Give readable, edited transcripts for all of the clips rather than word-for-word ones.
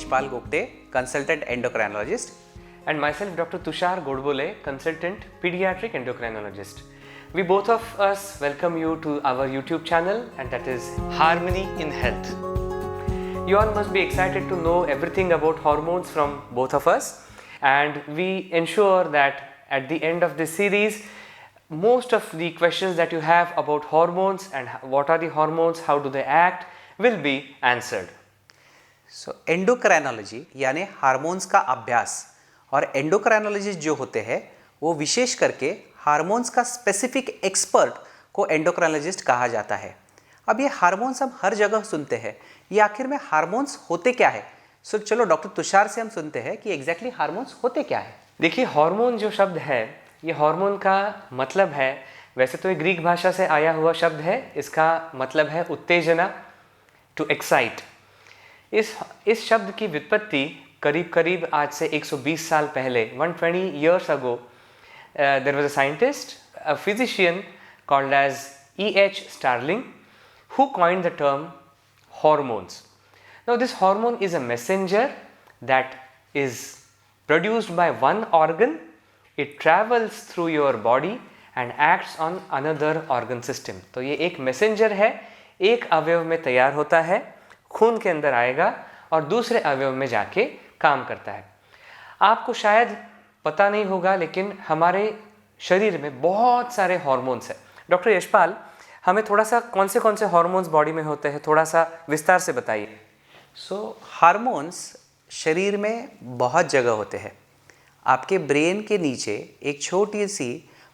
Yashpal Gupte, consultant endocrinologist. And myself, Dr. Tushar Godbole, consultant pediatric endocrinologist. We both of us welcome you to our YouTube channel, and that is Harmony in Health. You all must be excited to know everything about hormones from both of us, and we ensure that at the end of this series, most of the questions that you have about hormones and what are the hormones, how do they act, will be answered. So endocrinology यानी hormones का अभ्यास, और endocrinologist जो होते हैं वो विशेष करके hormones का स्पेसिफिक एक्सपर्ट को एंडोक्राइनोलॉजिस्ट कहा जाता है। अब ये हार्मोन्स हम हर जगह सुनते हैं, ये आखिर में हार्मोन्स होते क्या है? सो चलो डॉक्टर तुषार से हम सुनते हैं कि एग्जैक्टली हार्मोन्स होते क्या है। देखिए, हार्मोन जो शब्द है, ये हार्मोन का मतलब है, वैसे तो ये ग्रीक भाषा से आया हुआ शब्द है, इसका मतलब है उत्तेजना, टू एक्साइट। इस शब्द की व्युत्पत्ति करीब आज से 120 साल पहले, 120 years ago, there was a scientist, a physician called as E.H. Starling, who coined the term hormones. Now this hormone is a messenger that is produced by one organ. It travels through your body and acts on another organ system. तो ये एक messenger है, एक अवयव में तैयार होता है, खून के अंदर आएगा और दूसरे अवयव में जाके काम करता है। आपको शायद पता नहीं होगा, लेकिन हमारे शरीर में बहुत सारे हार्मोन्स हैं। डॉक्टर यशपाल, हमें थोड़ा सा कौन से हार्मोन्स बॉडी में होते हैं, थोड़ा सा विस्तार से बताइए। हार्मोन्स शरीर में बहुत जगह होते हैं। आपके ब्रेन के नीचे एक छोटी सी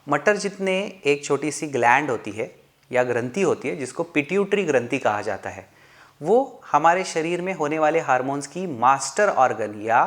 मटर जितने एक छोटी सी ग्लैंड होती है या ग्रंथि होती है, जिसको पिट्यूटरी ग्रंथि कहा जाता है। वो हमारे शरीर में होने वाले हार्मोन्स की मास्टर ऑर्गन या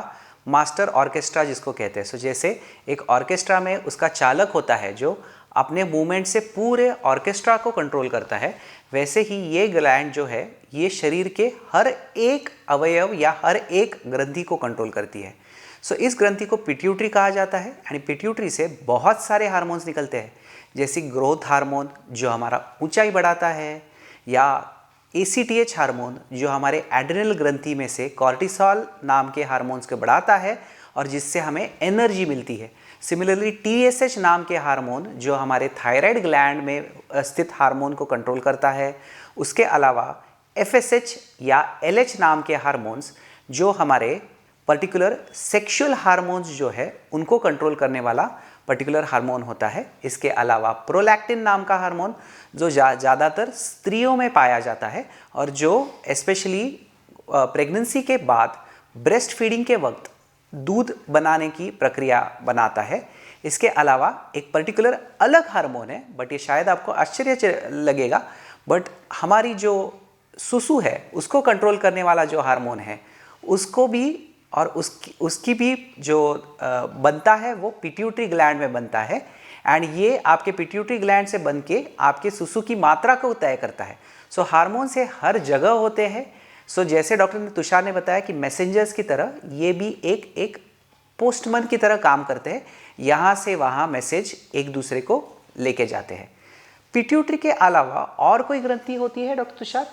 मास्टर ऑर्केस्ट्रा जिसको कहते हैं। सो जैसे एक ऑर्केस्ट्रा में उसका चालक होता है जो अपने मूवमेंट से पूरे ऑर्केस्ट्रा को कंट्रोल करता है, वैसे ही ये ग्लैंड जो है ये शरीर के हर एक अवयव या हर एक ग्रंथि को कंट्रोल करती है। सो इस ग्रंथि को पिट्यूटरी कहा जाता है, यानी पिट्यूटरी से बहुत सारे हार्मोन्स निकलते हैं, जैसे ग्रोथ हार्मोन जो हमारा ऊंचाई बढ़ाता है, या ACTH हार्मोन जो हमारे एड्रिनल ग्रंथि में से कॉर्टिसोल नाम के हार्मोन्स को बढ़ाता है और जिससे हमें एनर्जी मिलती है। सिमिलरली TSH नाम के हार्मोन जो हमारे थायराइड ग्लैंड में स्थित हार्मोन को कंट्रोल करता है। उसके अलावा FSH या LH नाम के हार्मोन्स जो हमारे पर्टिकुलर सेक्सुअल हार्मोन्स जो है उनको कंट्रोल करने वाला पर्टिकुलर हार्मोन होता है। इसके अलावा प्रोलैक्टिन नाम का हार्मोन जो ज़्यादातर स्त्रियों में पाया जाता है और जो स्पेशली प्रेगनेंसी के बाद ब्रेस्ट फीडिंग के वक्त दूध बनाने की प्रक्रिया बनाता है। इसके अलावा एक पर्टिकुलर अलग हार्मोन है, बट ये शायद आपको आश्चर्य लगेगा, बट हमारी जो सुसु है उसको कंट्रोल करने वाला जो हार्मोन है उसको भी और उसकी भी जो बनता है वो पिट्यूटरी ग्लैंड में बनता है, एंड ये आपके पिट्यूटरी ग्लैंड से बन के आपके सुसु की मात्रा को तय करता है। सो हार्मोन्स ये हर जगह होते हैं। सो जैसे डॉक्टर तुषार ने बताया कि मैसेंजर्स की तरह ये भी एक पोस्टमैन की तरह काम करते हैं, यहाँ से वहाँ मैसेज एक दूसरे को लेके जाते हैं। पिट्यूटरी के अलावा और कोई ग्रंथि होती है डॉक्टर तुषार?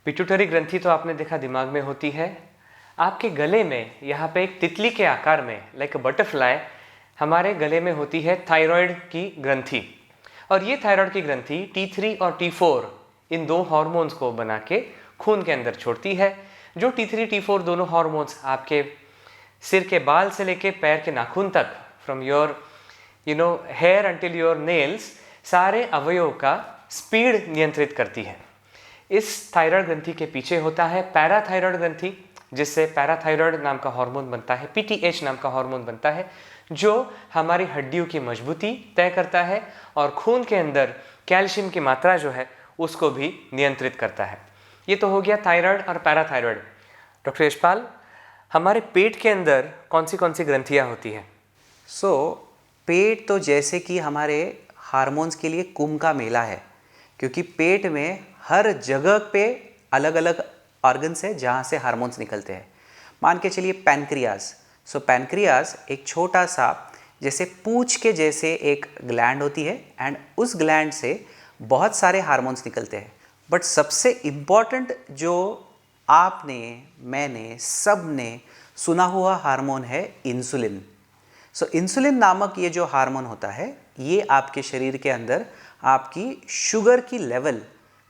पिट्यूटरी ग्रंथि तो आपने देखा दिमाग में होती है। आपके गले में यहाँ पे एक तितली के आकार में, लाइक अ बटरफ्लाई, हमारे गले में होती है थायराइड की ग्रंथि। और ये थायराइड की ग्रंथि T3 और T4 इन दो हार्मोन्स को बना के खून के अंदर छोड़ती है। जो T3 T4 दोनों हार्मोन्स आपके सिर के बाल से लेके पैर के नाखून तक, from your hair until your nails, सारे अवयवों का स्पीड नियंत्रित करती है। इस थायराइड ग्रंथि के पीछे होता है पैराथायराइड ग्रंथि, जिससे पैराथायराइड नाम का हार्मोन बनता है, PTH नाम का हार्मोन बनता है, जो हमारी हड्डियों की मजबूती तय करता है और खून के अंदर कैल्शियम की मात्रा जो है उसको भी नियंत्रित करता है। ये तो हो गया थायराइड और पैराथायराइड। डॉक्टर यशपाल, हमारे पेट के अंदर कौन सी ग्रंथियाँ होती हैं? पेट तो जैसे कि हमारे हार्मोन्स के लिए कुंभ का मेला है, क्योंकि पेट में हर जगह पे अलग अलग ऑर्गन्स है जहाँ से हार्मोन्स निकलते हैं। मान के चलिए पैनक्रियाज। पैनक्रियाज एक छोटा सा जैसे पूंछ के जैसे एक ग्लैंड होती है, एंड उस ग्लैंड से बहुत सारे हार्मोन्स निकलते हैं। बट सबसे इम्पॉर्टेंट जो आपने, मैंने, सब ने सुना हुआ हार्मोन है इंसुलिन। सो इंसुलिन नामक ये जो हार्मोन होता है, ये आपके शरीर के अंदर आपकी शुगर की लेवल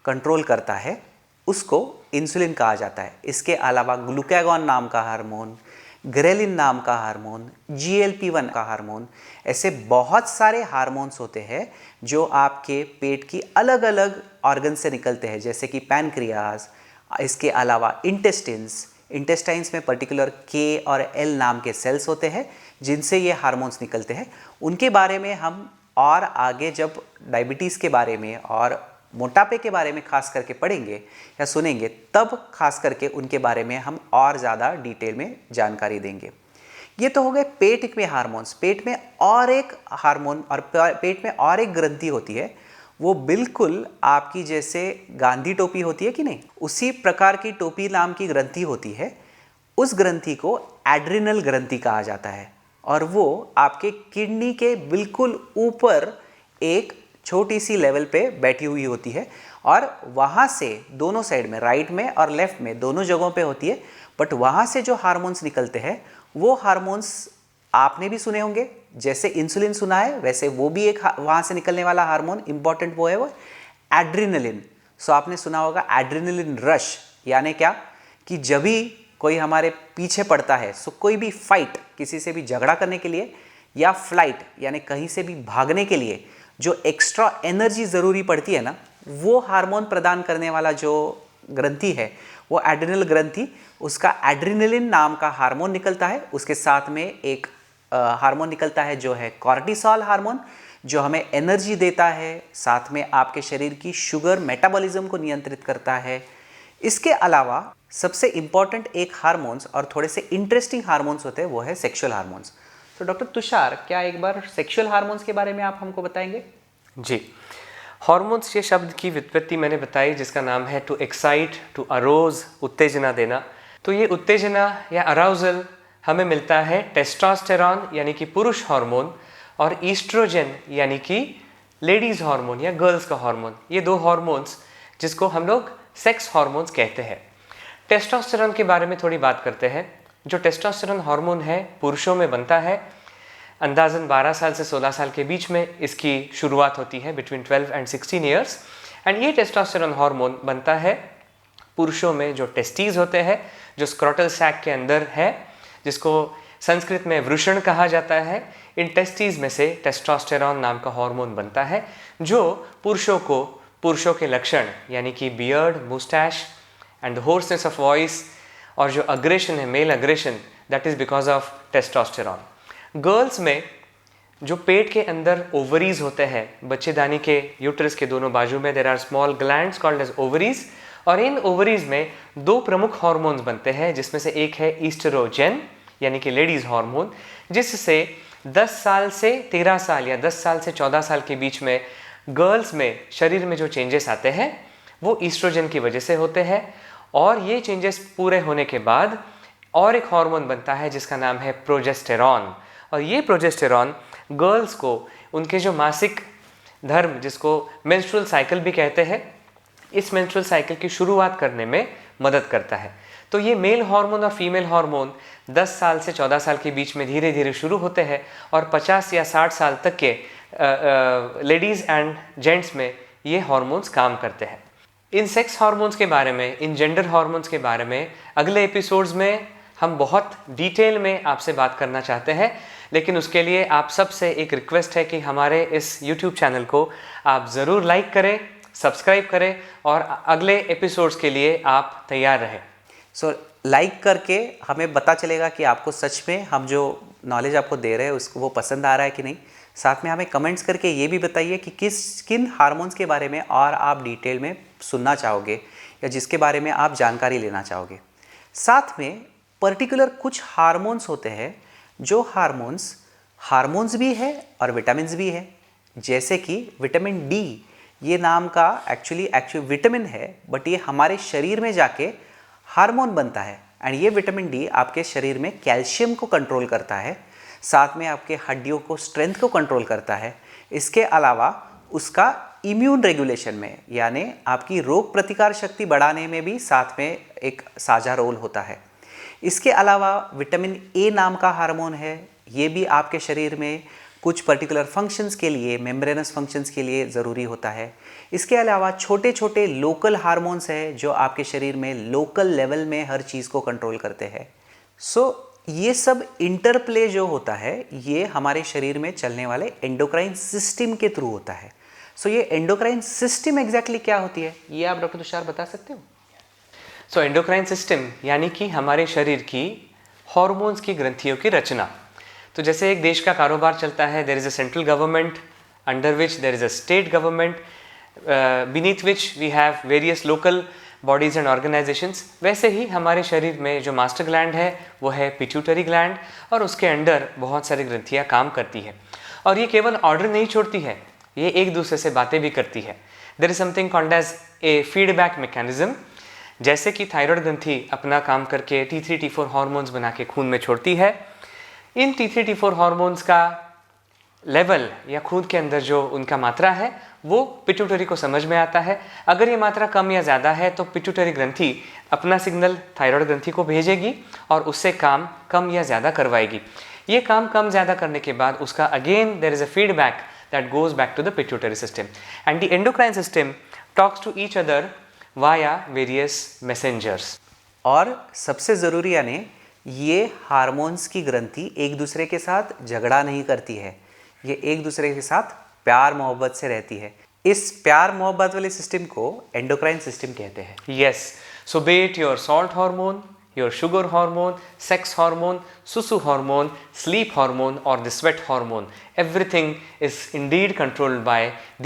कंट्रोल करता है, उसको इंसुलिन कहा जाता है। इसके अलावा ग्लूकागॉन नाम का हार्मोन, ग्रेलिन नाम का हार्मोन, GLP-1 का हार्मोन, ऐसे बहुत सारे हार्मोन्स होते हैं जो आपके पेट की अलग अलग ऑर्गन से निकलते हैं, जैसे कि पैनक्रियाज, इसके अलावा इंटेस्टाइन्स में पर्टिकुलर K और L नाम के सेल्स होते हैं जिनसे ये हार्मोन्स निकलते हैं। उनके बारे में हम और आगे जब डायबिटीज़ के बारे में और मोटापे के बारे में खास करके पढ़ेंगे या सुनेंगे, तब खास करके उनके बारे में हम और ज़्यादा डिटेल में जानकारी देंगे। ये तो हो गए पेट में हार्मोन्स। पेट में और एक हार्मोन और पेट में और एक ग्रंथि होती है, वो बिल्कुल आपकी जैसे गांधी टोपी होती है कि नहीं, उसी प्रकार की टोपी नाम की ग्रंथि होती है। उस ग्रंथि को एड्रिनल ग्रंथि कहा जाता है और वो आपके किडनी के बिल्कुल ऊपर एक छोटी सी लेवल पे बैठी हुई होती है और वहाँ से दोनों साइड में, राइट में और लेफ्ट में, दोनों जगहों पे होती है। बट वहाँ से जो हार्मोन्स निकलते हैं वो हार्मोन्स आपने भी सुने होंगे, जैसे इंसुलिन सुना है वैसे वो भी एक वहाँ से निकलने वाला हार्मोन इंपॉर्टेंट वो है, वो एड्रिनलिन। सो आपने सुना होगा एड्रिनलिन रश, यानी क्या कि जब भी कोई हमारे पीछे पड़ता है, सो कोई भी फाइट, किसी से भी झगड़ा करने के लिए या फ्लाइट यानी कहीं से भी भागने के लिए जो एक्स्ट्रा एनर्जी ज़रूरी पड़ती है ना, वो हार्मोन प्रदान करने वाला जो ग्रंथि है वो एड्रिनल ग्रंथि, उसका एड्रिनलिन नाम का हार्मोन निकलता है। उसके साथ में एक हार्मोन निकलता है जो है कॉर्टिसोल हार्मोन, जो हमें एनर्जी देता है, साथ में आपके शरीर की शुगर मेटाबॉलिज्म को नियंत्रित करता है। इसके अलावा सबसे इंपॉर्टेंट एक हार्मोन्स और थोड़े से इंटरेस्टिंग हार्मोन्स होते हैं, वो है सेक्सुअल हार्मोन्स। तो डॉक्टर तुषार, क्या एक बार सेक्सुअल हार्मोन्स के बारे में आप हमको बताएंगे? जी, हॉर्मोन्स ये शब्द की व्युत्पत्ति मैंने बताई, जिसका नाम है टू एक्साइट, टू अरोज, उत्तेजना देना। तो ये उत्तेजना या अराउजल हमें मिलता है टेस्टोस्टेरॉन यानी कि पुरुष हार्मोन और ईस्ट्रोजन यानी कि लेडीज हार्मोन या गर्ल्स का हार्मोन। ये दो हार्मोन्स जिसको हम लोग सेक्स हार्मोन्स कहते हैं। टेस्टोस्टेरॉन के बारे में थोड़ी बात करते हैं। जो टेस्टोस्टेरॉन हार्मोन है पुरुषों में बनता है, अंदाजन 12 साल से 16 साल के बीच में इसकी शुरुआत होती है, बिटवीन 12 एंड 16 ईयर्स। एंड ये टेस्टोस्टेरॉन हार्मोन बनता है पुरुषों में जो टेस्टीज होते हैं, जो स्क्रोटल सैक के अंदर है, जिसको संस्कृत में वृषण कहा जाता है। इन टेस्टीज में से टेस्टोस्टेरॉन नाम का हार्मोन बनता है जो पुरुषों के लक्षण यानी कि beard, moustache and the hoarseness of voice और जो अग्रेशन है, male aggression, that is because of testosterone. Girls में जो पेट के अंदर ओवरीज होते हैं, बच्चेदानी के यूट्रस के दोनों बाजू में there are small glands called as ovaries, और इन ओवरीज में दो प्रमुख हार्मोन्स बनते हैं, जिसमें से एक है ईस्ट्रोजन यानी कि लेडीज हार्मोन, जिससे 10 साल से 13 साल या 10 साल से 14 साल के बीच में गर्ल्स में शरीर में जो चेंजेस आते हैं वो ईस्ट्रोजन की वजह से होते हैं। और ये चेंजेस पूरे होने के बाद और एक हार्मोन बनता है जिसका नाम है प्रोजेस्टेरॉन, और ये प्रोजेस्टेरॉन गर्ल्स को उनके जो मासिक धर्म, जिसको मेंस्ट्रुअल साइकिल भी कहते हैं, इस मेंस्ट्रुअल साइकिल की शुरुआत करने में मदद करता है। तो ये मेल हार्मोन और फीमेल हार्मोन 10 साल से 14 साल के बीच में धीरे धीरे शुरू होते हैं और 50 या 60 साल तक के लेडीज़ एंड जेंट्स में ये हार्मोन्स काम करते हैं। इन सेक्स हार्मोन्स के बारे में, इन जेंडर हार्मोन्स के बारे में अगले एपिसोड्स में हम बहुत डिटेल में आपसे बात करना चाहते हैं, लेकिन उसके लिए आप सबसे एक रिक्वेस्ट है कि हमारे इस YouTube चैनल को आप ज़रूर लाइक करें, सब्सक्राइब करें और अगले एपिसोड्स के लिए आप तैयार रहें। सो लाइक करके हमें पता चलेगा कि आपको सच में हम जो नॉलेज आपको दे रहे हैं उसको वो पसंद आ रहा है कि नहीं। साथ में हमें कमेंट्स करके ये भी बताइए कि किन हार्मोन्स के बारे में और आप डिटेल में सुनना चाहोगे या जिसके बारे में आप जानकारी लेना चाहोगे। साथ में पर्टिकुलर कुछ हार्मोन्स होते हैं जो हार्मोन्स भी है और विटामिन्स भी है, जैसे कि विटामिन डी, ये नाम का एक्चुअली विटामिन है, बट ये हमारे शरीर में जाके हार्मोन बनता है। एंड ये विटामिन डी आपके शरीर में कैल्शियम को कंट्रोल करता है, साथ में आपके हड्डियों को स्ट्रेंथ को कंट्रोल करता है। इसके अलावा उसका इम्यून रेगुलेशन में यानी आपकी रोग प्रतिकार शक्ति बढ़ाने में भी साथ में एक साझा रोल होता है। इसके अलावा विटामिन ए नाम का हार्मोन है, ये भी आपके शरीर में कुछ पर्टिकुलर फंक्शंस के लिए, मेम्ब्रेनस फंक्शंस के लिए ज़रूरी होता है। इसके अलावा छोटे छोटे लोकल हार्मोन्स हैं जो आपके शरीर में लोकल लेवल में हर चीज़ को कंट्रोल करते हैं। ये सब इंटरप्ले जो होता है ये हमारे शरीर में चलने वाले एंडोक्राइन सिस्टम के थ्रू होता है। ये एंडोक्राइन सिस्टम एग्जैक्टली क्या होती है, ये आप डॉक्टर तुषार बता सकते हो? एंडोक्राइन सिस्टम यानी कि हमारे शरीर की हॉर्मोन्स की ग्रंथियों की रचना। तो जैसे एक देश का कारोबार चलता है, there is a central government under which there is a state government, beneath which we have various local bodies and organisations, वैसे ही हमारे शरीर में जो मास्टर ग्लैंड है वो है पिट्यूटरी ग्लैंड, और उसके अंडर बहुत सारी ग्रंथियाँ काम करती है। और ये केवल ऑर्डर नहीं छोड़ती है, ये एक दूसरे से बातें भी करती है। There is something called as a feedback mechanism. जैसे कि थायराइड ग्रंथि अपना काम करके T3 T4 हार्मोन्स बना के खून में छोड़ती है, इन T3 T4 हार्मोन्स का लेवल या खून के अंदर जो उनका मात्रा है वो पिट्यूटरी को समझ में आता है। अगर ये मात्रा कम या ज़्यादा है तो पिट्यूटरी ग्रंथि अपना सिग्नल थायराइड ग्रंथि को भेजेगी और उससे काम कम या ज़्यादा करवाएगी। ये काम कम ज़्यादा करने के बाद उसका again there is a feedback that goes back to the pituitary system, and the endocrine system talks to each other via various messengers. और सबसे ज़रूरी यानी ये हार्मोन्स की ग्रंथि एक दूसरे के साथ झगड़ा नहीं करती है, ये एक दूसरे के साथ प्यार मोहब्बत से रहती है। इस प्यार मोहब्बत वाले सिस्टम को एंडोक्राइन सिस्टम कहते हैं। Yes, so be it your salt hormone, your sugar hormone, sex hormone, susu hormone, sleep hormone or the sweat hormone, everything is indeed controlled by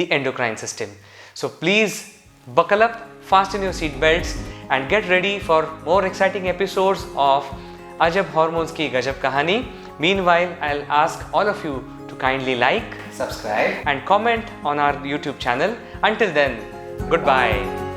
the endocrine system. So please buckle up, fasten your seat belts and get ready for more exciting episodes of Ajab Hormones ki Gajab Kahani. Meanwhile, I'll ask all of you to kindly like, subscribe and comment on our YouTube channel. Until then, goodbye.